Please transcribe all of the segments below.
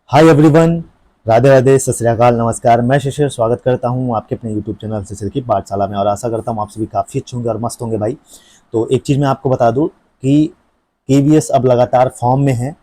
Hi everyone, Radhe Radhe, सत श्री अकाल, नमस्कार। मैं शिशिर स्वागत करता हूं आपके अपने यूट्यूब चैनल शिशिर की पाठशाला में और आशा करता हूं आप सभी काफ़ी अच्छे होंगे और मस्त होंगे भाई। तो एक चीज़ मैं आपको बता दूं कि केवीएस अब लगातार फॉर्म में है।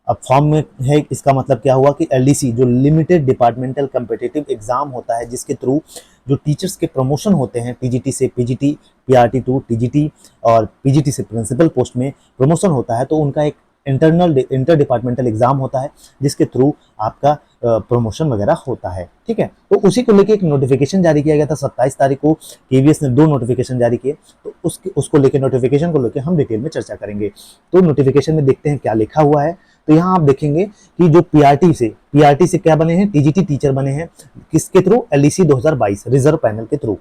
अब फॉर्म में है, इसका मतलब क्या हुआ कि एलडीसी जो लिमिटेड डिपार्टमेंटल कम्पिटिटिव एग्जाम होता है, जिसके थ्रू जो टीचर्स के प्रमोशन होते हैं, टीजीटी से पीजीटी, पीआरटी टू टीजीटी और पीजीटी से प्रिंसिपल पोस्ट में प्रमोशन होता है, तो उनका एक इंटर डिपार्टमेंटल एग्जाम होता है जिसके थ्रू आपका प्रमोशन वगैरह होता है। ठीक है, तो उसी को लेके एक नोटिफिकेशन जारी किया गया था 27 तारीख को। केवीएस ने 2 नोटिफिकेशन जारी किए, तो उसको लेके नोटिफिकेशन को लेके हम डिटेल में चर्चा करेंगे। तो नोटिफिकेशन में देखते हैं क्या लिखा हुआ है। तो यहाँ आप देखेंगे कि जो पीआरटी से क्या बने हैं, टीजीटी टीचर बने हैं, किसके थ्रू, एलईसी 2022 रिजर्व पैनल के थ्रू।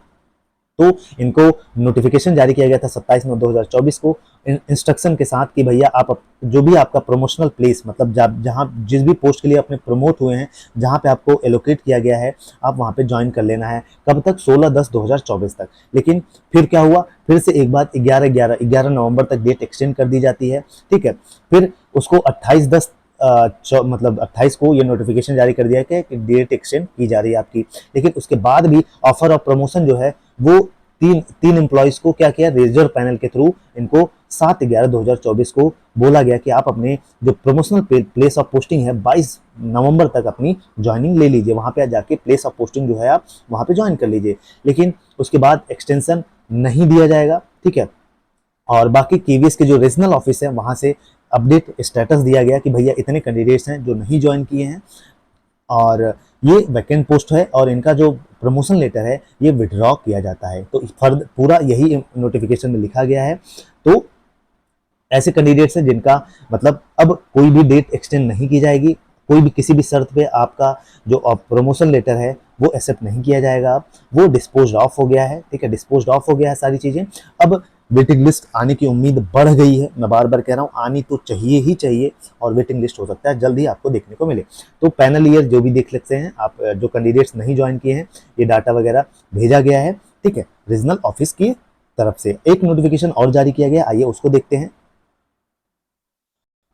तो इनको नोटिफिकेशन जारी किया गया था 27/9/2024 को इंस्ट्रक्शन के साथ कि भैया आप जो भी आपका प्रमोशनल प्लेस, मतलब जहाँ जिस भी पोस्ट के लिए अपने प्रमोट हुए हैं, जहाँ पे आपको एलोकेट किया गया है, आप वहाँ पे ज्वाइन कर लेना है। कब तक? 16/10/2024 तक। लेकिन फिर क्या हुआ, फिर से एक बात 11 नवंबर तक डेट एक्सटेंड कर दी जाती है। ठीक है, फिर उसको 28/10 मतलब 28 को ये नोटिफिकेशन जारी कर दिया है कि डेट एक्सटेंड की जा रही है आपकी। लेकिन उसके बाद भी ऑफर ऑफ प्रमोशन जो है वो तीन एम्प्लॉयज को क्या किया, रिजर्व पैनल के थ्रू इनको 7/11/2024 को बोला गया कि आप अपने जो प्रमोशनल प्लेस ऑफ पोस्टिंग है 22 नवंबर तक अपनी ज्वाइनिंग ले लीजिए, वहां पे जाके प्लेस ऑफ पोस्टिंग जो है आप वहां पे ज्वाइन कर लीजिए। लेकिन उसके बाद एक्सटेंशन नहीं दिया जाएगा। ठीक है, और बाकी केवीएस के जो रीजनल ऑफिस है वहां से अपडेट स्टेटस दिया गया कि भैया इतने कैंडिडेट्स हैं जो नहीं ज्वाइन किए हैं और ये वैकेंट पोस्ट है और इनका जो प्रमोशन लेटर है ये विड्रॉ किया जाता है। तो फर्द पूरा यही नोटिफिकेशन में लिखा गया है। तो ऐसे कैंडिडेट्स हैं जिनका मतलब अब कोई भी डेट एक्सटेंड नहीं की जाएगी, कोई भी किसी भी शर्त पे आपका जो प्रमोशन लेटर है वो एक्सेप्ट नहीं किया जाएगा। अब वो डिस्पोज ऑफ हो गया है। ठीक है, डिस्पोज ऑफ हो गया है सारी चीजें। अब वेटिंग लिस्ट आने की उम्मीद बढ़ गई है। मैं बार बार कह रहा हूँ, आनी तो चाहिए ही चाहिए और वेटिंग लिस्ट हो सकता है जल्द ही आपको देखने को मिले। तो पैनल ईयर जो भी देख सकते हैं आप, जो कैंडिडेट्स नहीं ज्वाइन किए हैं, ये डाटा वगैरह भेजा गया है। ठीक है, रीजनल ऑफिस की तरफ से एक नोटिफिकेशन और जारी किया गया, आइए उसको देखते हैं।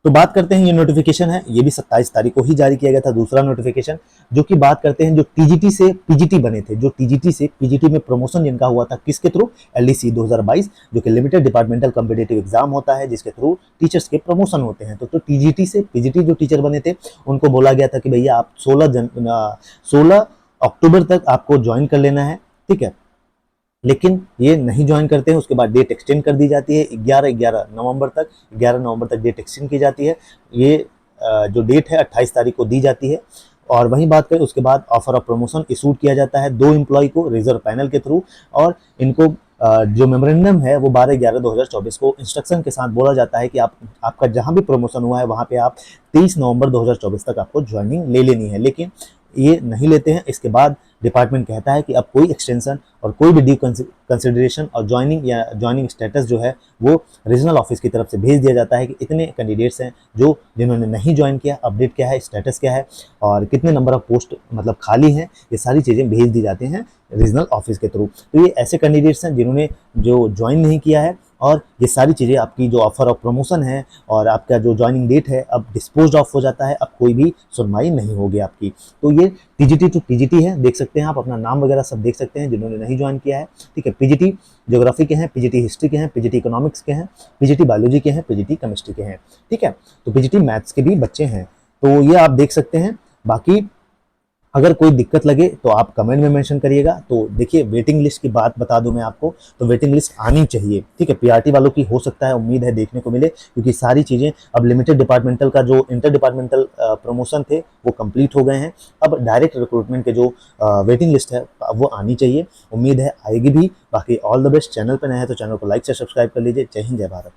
तो बात करते हैं, ये नोटिफिकेशन है, ये भी 27 तारीख को ही जारी किया गया था, दूसरा नोटिफिकेशन, जो कि बात करते हैं जो टीजीटी से पीजीटी बने थे, जो टीजीटी से पीजीटी में प्रमोशन जिनका हुआ था, किसके थ्रू, एलईसी 2022, जो कि लिमिटेड डिपार्टमेंटल कॉम्पिटिटिव एग्जाम होता है जिसके थ्रू टीचर्स के प्रमोशन होते हैं। तो टीजीटी से पीजीटी जो टीचर बने थे उनको बोला गया था कि भैया आप 16 अक्टूबर तक आपको ज्वाइन कर लेना है। ठीक है, लेकिन ये नहीं ज्वाइन करते हैं, उसके बाद डेट एक्सटेंड कर दी जाती है 11 नवंबर तक। 11 नवंबर तक डेट एक्सटेंड की जाती है। ये जो डेट है 28 तारीख को दी जाती है। और वहीं बात करें, उसके बाद ऑफर ऑफ प्रमोशन इशूड किया जाता है 2 एम्प्लॉय को रिजर्व पैनल के थ्रू, और इनको जो मेमोरेंडम है वो 12/11/2024 को इंस्ट्रक्शन के साथ बोला जाता है कि आपका जहां भी प्रमोशन हुआ है वहां पे आप 23 नवंबर 2024 तक आपको ज्वाइनिंग ले लेनी है। लेकिन ये नहीं लेते हैं। इसके बाद डिपार्टमेंट कहता है कि अब कोई एक्सटेंशन और कोई भी ड्यू कंसिडरेशन और ज्वाइनिंग या ज्वाइनिंग स्टेटस जो है वो रीजनल ऑफिस की तरफ से भेज दिया जाता है कि इतने कैंडिडेट्स हैं जिन्होंने नहीं ज्वाइन किया, अपडेट क्या है, स्टेटस क्या है और कितने नंबर ऑफ पोस्ट मतलब खाली हैं, ये सारी चीज़ें भेज दी जाती हैं रीजनल ऑफिस के थ्रू। तो ये ऐसे कैंडिडेट्स हैं जिन्होंने जो ज्वाइन नहीं किया है, और ये सारी चीज़ें आपकी जो ऑफर ऑफ प्रमोशन है और आपका जो ज्वाइनिंग डेट है अब डिस्पोज ऑफ हो जाता है, अब कोई भी सुनवाई नहीं होगी आपकी। तो ये टीजीटी टू पीजीटी है, देख सकते हैं आप, अपना नाम वगैरह सब देख सकते हैं जिन्होंने नहीं ज्वाइन किया है। ठीक है, पीजीटी ज्योग्राफी के हैं, पीजीटी हिस्ट्री के हैं, पीजीटी इकोनॉमिक्स के हैं, पीजीटी बायोलॉजी के हैं, पीजीटी केमिस्ट्री के हैं। ठीक है, तो पीजीटी मैथ्स के भी बच्चे हैं। तो ये आप देख सकते हैं। बाकी अगर कोई दिक्कत लगे तो आप कमेंट में मेंशन करिएगा। तो देखिए, वेटिंग लिस्ट की बात बता दूं मैं आपको, तो वेटिंग लिस्ट आनी चाहिए। ठीक है, पीआरटी वालों की हो सकता है, उम्मीद है देखने को मिले, क्योंकि सारी चीज़ें अब लिमिटेड डिपार्टमेंटल का जो इंटर डिपार्टमेंटल प्रमोशन थे वो कंप्लीट हो गए हैं। अब डायरेक्ट रिक्रूटमेंट के जो वेटिंग लिस्ट है वो आनी चाहिए, उम्मीद है आएगी भी। बाकी ऑल द बेस्ट। चैनल पर नए हैं तो चैनल को लाइक से सब्सक्राइब कर लीजिए। जय हिंद, जय भारत।